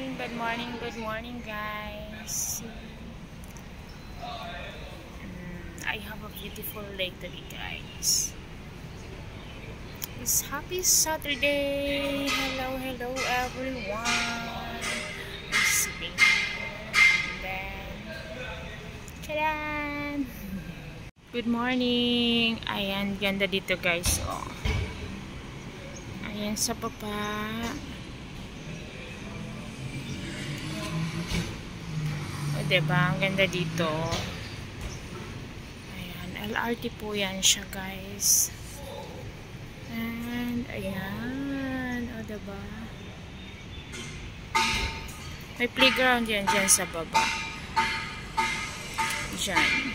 Good morning guys. I have a beautiful day today guys. It's happy Saturday. Hello everyone. It's me. Then Charan! Good morning. Ayan, ganda dito guys. Oh. Ayan sa baba. O, diba? Ang ganda dito. Ayan. LRT po yan siya, guys. And, ayan. O, diba? May playground yan dyan sa baba. Dyan.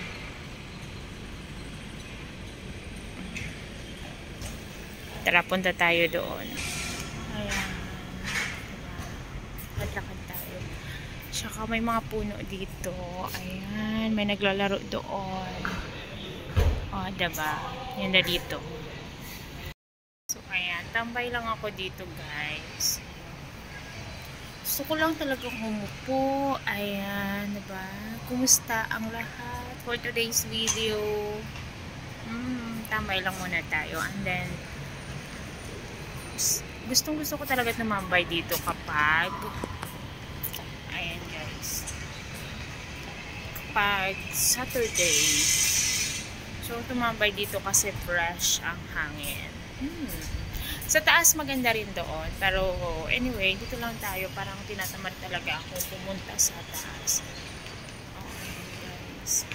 Tara, punta tayo doon. Ayan. Diba? Lakad tayo. Saka may mga puno dito. Ayan. May naglalaro doon. O, diba? Yan na dito. So, ayan. Tambay lang ako dito, guys. Gusto ko lang talagang humupo. Ayan. Diba? Kumusta ang lahat for today's video? Tambay lang muna tayo. And then, gustong gusto ko talaga tumambay dito kapag ayan guys, kapag Saturday. So tumambay dito kasi fresh ang hangin. Sa taas maganda rin doon, pero anyway dito lang tayo, parang tinatamad talaga ako pumunta sa taas. Okay guys,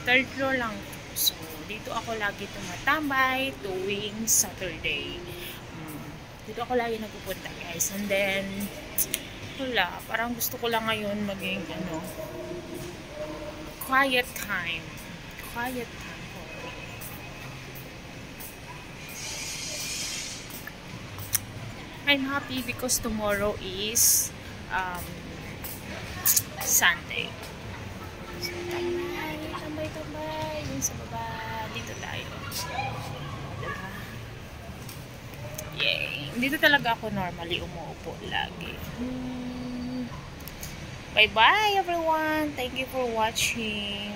third floor lang. So dito ako lagi tumatambay tuwing Saturday. Dito ako lagi nagpupunta guys. And then wala, parang gusto ko lang ngayon maging quiet time for me. I'm happy because tomorrow is Sunday. So, tambay yun sa baba. Dito tayo. Diba? Yay! Dito talaga ako normally umuupo lagi. Bye bye everyone. Thank you for watching.